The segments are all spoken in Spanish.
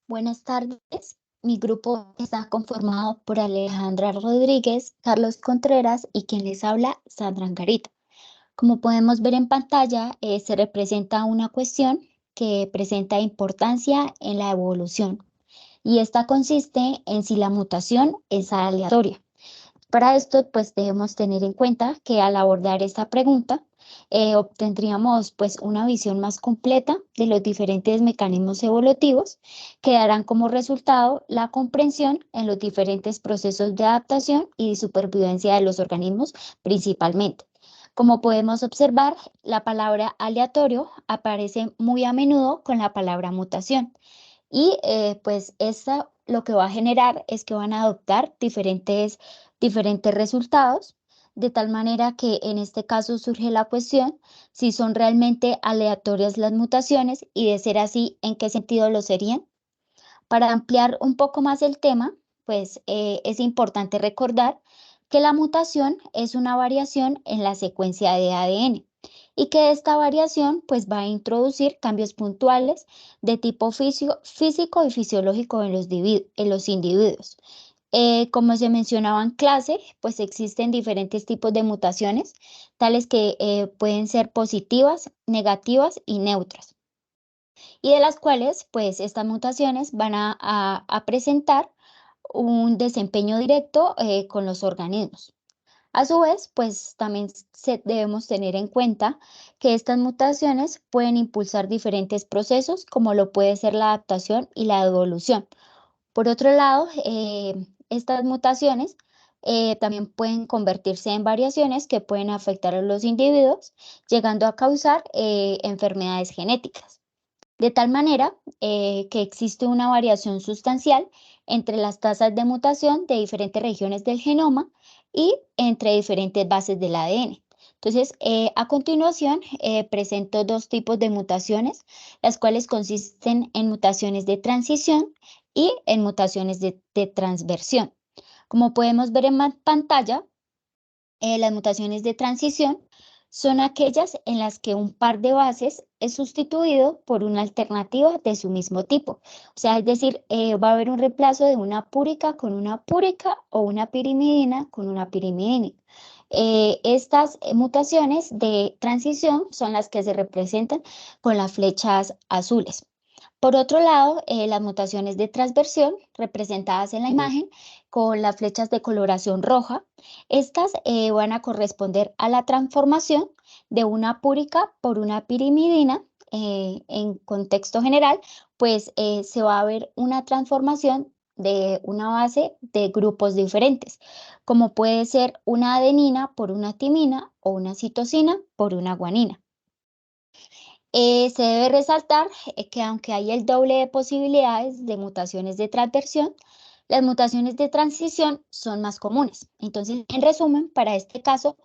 Buenas tardes. Mi grupo está conformado por Alejandra Rodríguez, Carlos Contreras y quien les habla, Sandra Angarita. Como podemos ver en pantalla, se representa una cuestión que presenta importancia en la evolución y esta consiste en si la mutación es aleatoria. Para esto, pues debemos tener en cuenta que al abordar esta pregunta, obtendríamos pues una visión más completa de los diferentes mecanismos evolutivos que darán como resultado la comprensión en los diferentes procesos de adaptación y de supervivencia de los organismos principalmente. Como podemos observar, la palabra aleatorio aparece muy a menudo con la palabra mutación. Y pues esta lo que va a generar es que van a adoptar diferentes resultados, de tal manera que en este caso surge la cuestión si son realmente aleatorias las mutaciones y de ser así, ¿en qué sentido lo serían? Para ampliar un poco más el tema, pues es importante recordar que la mutación es una variación en la secuencia de ADN y que esta variación pues va a introducir cambios puntuales de tipo físico y fisiológico en los individuos. Como se mencionaba en clase, pues existen diferentes tipos de mutaciones, tales que pueden ser positivas, negativas y neutras y de las cuales, pues, estas mutaciones van a presentar un desempeño directo con los organismos. A su vez, pues también debemos tener en cuenta que estas mutaciones pueden impulsar diferentes procesos, como lo puede ser la adaptación y la evolución. Por otro lado, estas mutaciones también pueden convertirse en variaciones que pueden afectar a los individuos, llegando a causar enfermedades genéticas. De tal manera que existe una variación sustancial entre las tasas de mutación de diferentes regiones del genoma y entre diferentes bases del ADN. Entonces, a continuación, presento dos tipos de mutaciones, las cuales consisten en mutaciones de transición y en mutaciones de transversión. Como podemos ver en pantalla, las mutaciones de transición son aquellas en las que un par de bases es sustituido por una alternativa de su mismo tipo. O sea, es decir, va a haber un reemplazo de una púrica con una púrica o una pirimidina con una pirimidina. Estas mutaciones de transición son las que se representan con las flechas azules. Por otro lado, las mutaciones de transversión, representadas en la imagen con las flechas de coloración roja, estas van a corresponder a la transformación de una púrica por una pirimidina. En contexto general, pues se va a ver una transformación de una base de grupos diferentes, como puede ser una adenina por una timina o una citosina por una guanina. Se debe resaltar que aunque hay el doble de posibilidades de mutaciones de transversión, las mutaciones de transición son más comunes. Entonces, en resumen, para este caso,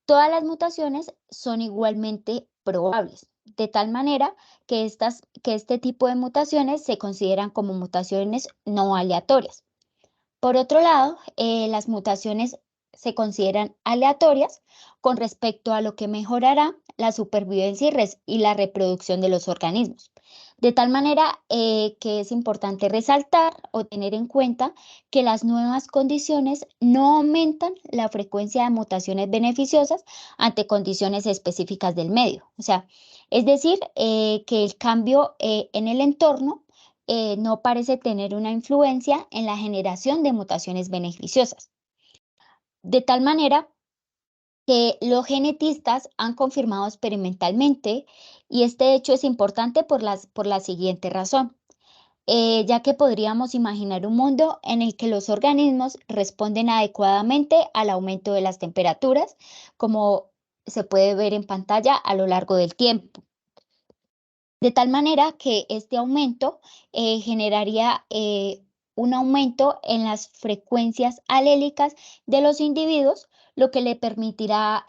todas las mutaciones son igualmente probables, de tal manera que este tipo de mutaciones se consideran como mutaciones no aleatorias. Por otro lado, las mutaciones se consideran aleatorias con respecto a lo que mejorará la supervivencia y la reproducción de los organismos. De tal manera que es importante resaltar o tener en cuenta que las nuevas condiciones no aumentan la frecuencia de mutaciones beneficiosas ante condiciones específicas del medio. O sea, es decir, que el cambio en el entorno no parece tener una influencia en la generación de mutaciones beneficiosas. De tal manera que los genetistas han confirmado experimentalmente, y este hecho es importante por la siguiente razón, ya que podríamos imaginar un mundo en el que los organismos responden adecuadamente al aumento de las temperaturas, como se puede ver en pantalla a lo largo del tiempo. De tal manera que este aumento generaría un aumento en las frecuencias alélicas de los individuos, lo que le permitirá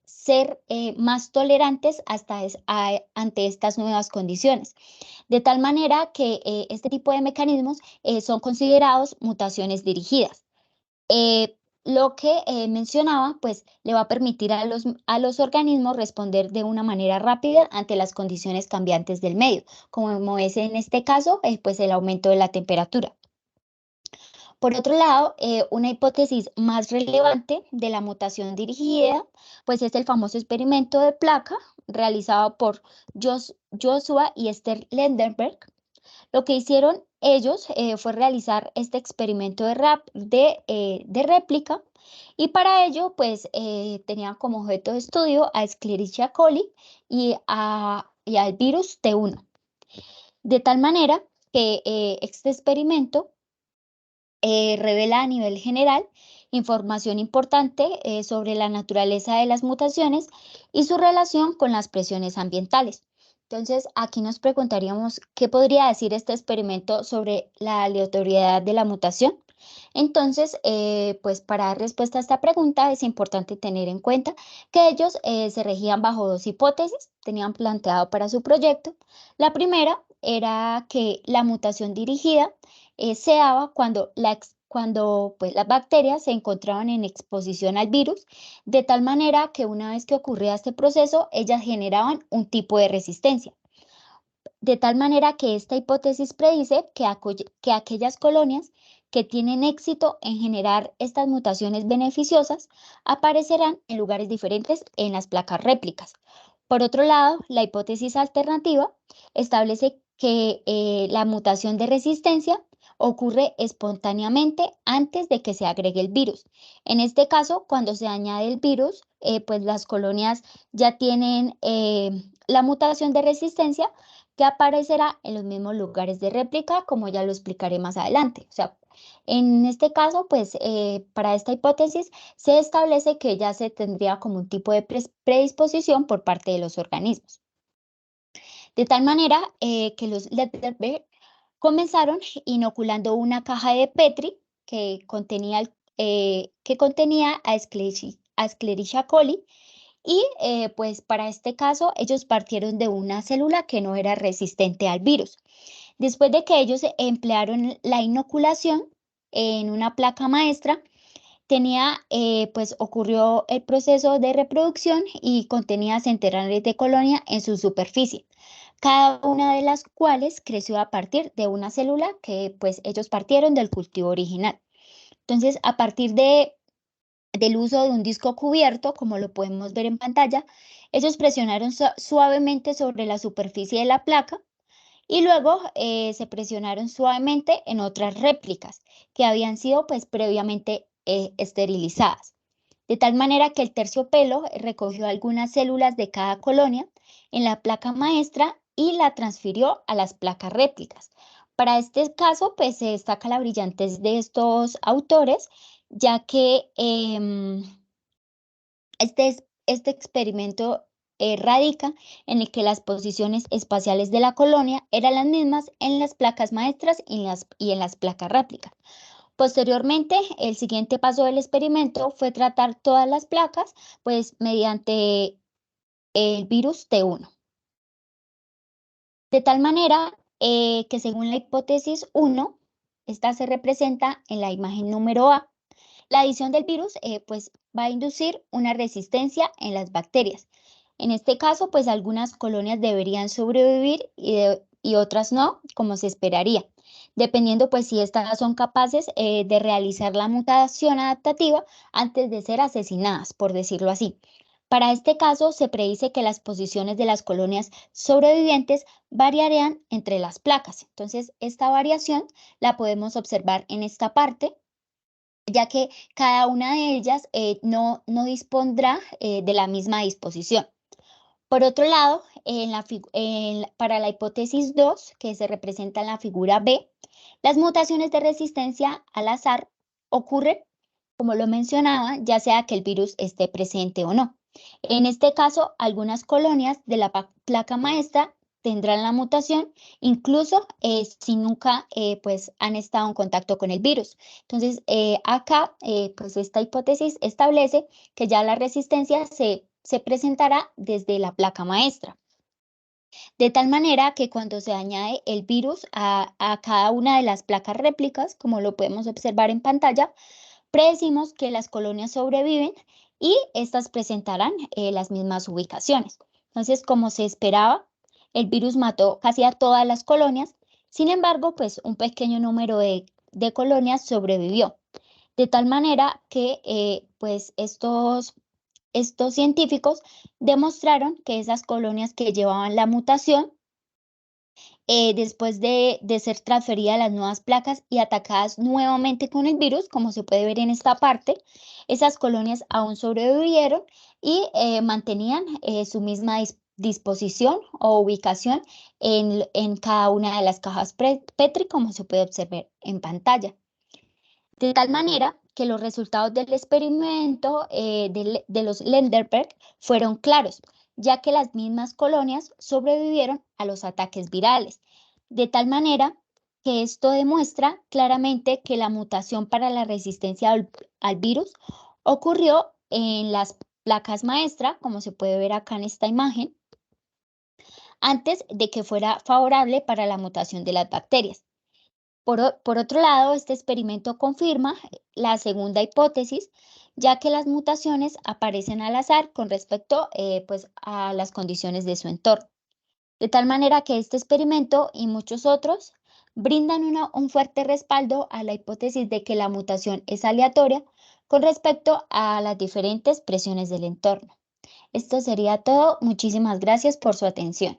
ser más tolerantes ante estas nuevas condiciones. De tal manera que este tipo de mecanismos son considerados mutaciones dirigidas. lo que mencionaba, pues le va a permitir a los organismos responder de una manera rápida ante las condiciones cambiantes del medio, como es en este caso, pues el aumento de la temperatura. Por otro lado, una hipótesis más relevante de la mutación dirigida, pues es el famoso experimento de placa realizado por Joshua y Esther Lendenberg. Lo que hicieron ellos fue realizar este experimento de réplica y para ello pues tenían como objeto de estudio a Escherichia coli y al virus T1. De tal manera que este experimento revela a nivel general información importante sobre la naturaleza de las mutaciones y su relación con las presiones ambientales. Entonces, aquí nos preguntaríamos, ¿qué podría decir este experimento sobre la aleatoriedad de la mutación? Entonces, pues para dar respuesta a esta pregunta es importante tener en cuenta que ellos se regían bajo dos hipótesis, tenían planteado para su proyecto. La primera era que la mutación dirigida se daba cuando pues, las bacterias se encontraban en exposición al virus, de tal manera que una vez que ocurría este proceso, ellas generaban un tipo de resistencia. De tal manera que esta hipótesis predice que aquellas colonias que tienen éxito en generar estas mutaciones beneficiosas aparecerán en lugares diferentes en las placas réplicas. Por otro lado, la hipótesis alternativa establece que la mutación de resistencia ocurre espontáneamente antes de que se agregue el virus. En este caso, cuando se añade el virus, pues las colonias ya tienen la mutación de resistencia que aparecerá en los mismos lugares de réplica, como ya lo explicaré más adelante. O sea, en este caso, pues para esta hipótesis se establece que ya se tendría como un tipo de predisposición por parte de los organismos. De tal manera que los Lederberg comenzaron inoculando una caja de Petri que contenía a Escherichia coli y pues para este caso ellos partieron de una célula que no era resistente al virus. Después de que ellos emplearon la inoculación en una placa maestra, pues ocurrió el proceso de reproducción y contenía centenares de colonias en su superficie, cada una de las cuales creció a partir de una célula que pues ellos partieron del cultivo original. Entonces, a partir del uso de un disco cubierto, como lo podemos ver en pantalla, ellos presionaron suavemente sobre la superficie de la placa y luego se presionaron suavemente en otras réplicas que habían sido pues previamente esterilizadas. De tal manera que el terciopelo recogió algunas células de cada colonia en la placa maestra y la transfirió a las placas réplicas. Para este caso, pues se destaca la brillantez de estos autores, ya que este experimento radica en el que las posiciones espaciales de la colonia eran las mismas en las placas maestras y en las placas réplicas. Posteriormente, el siguiente paso del experimento fue tratar todas las placas, pues mediante el virus T1. De tal manera que según la hipótesis 1, esta se representa en la imagen número A, la adición del virus pues va a inducir una resistencia en las bacterias. En este caso, pues algunas colonias deberían sobrevivir y otras no, como se esperaría, dependiendo pues si estas son capaces de realizar la mutación adaptativa antes de ser asesinadas, por decirlo así. Para este caso, se predice que las posiciones de las colonias sobrevivientes variarían entre las placas. Entonces, esta variación la podemos observar en esta parte, ya que cada una de ellas no dispondrá de la misma disposición. Por otro lado, para la hipótesis 2, que se representa en la figura B, las mutaciones de resistencia al azar ocurren, como lo mencionaba, ya sea que el virus esté presente o no. En este caso, algunas colonias de la placa maestra tendrán la mutación, incluso si nunca pues, han estado en contacto con el virus. Entonces, acá, pues esta hipótesis establece que ya la resistencia se presentará desde la placa maestra. De tal manera que cuando se añade el virus a cada una de las placas réplicas, como lo podemos observar en pantalla, predecimos que las colonias sobreviven y estas presentarán las mismas ubicaciones. Entonces, como se esperaba, el virus mató casi a todas las colonias. Sin embargo, pues un pequeño número de colonias sobrevivió. De tal manera que pues estos científicos demostraron que esas colonias que llevaban la mutación, después de ser transferidas a las nuevas placas y atacadas nuevamente con el virus, como se puede ver en esta parte, esas colonias aún sobrevivieron y mantenían su misma disposición o ubicación en cada una de las cajas Petri, como se puede observar en pantalla. De tal manera que los resultados del experimento de los Lenderberg fueron claros, ya que las mismas colonias sobrevivieron a los ataques virales. De tal manera que esto demuestra claramente que la mutación para la resistencia al virus ocurrió en las placas maestra, como se puede ver acá en esta imagen, antes de que fuera favorable para la mutación de las bacterias. Por otro lado, este experimento confirma la segunda hipótesis, ya que las mutaciones aparecen al azar con respecto pues, a las condiciones de su entorno. De tal manera que este experimento y muchos otros brindan un fuerte respaldo a la hipótesis de que la mutación es aleatoria con respecto a las diferentes presiones del entorno. Esto sería todo. Muchísimas gracias por su atención.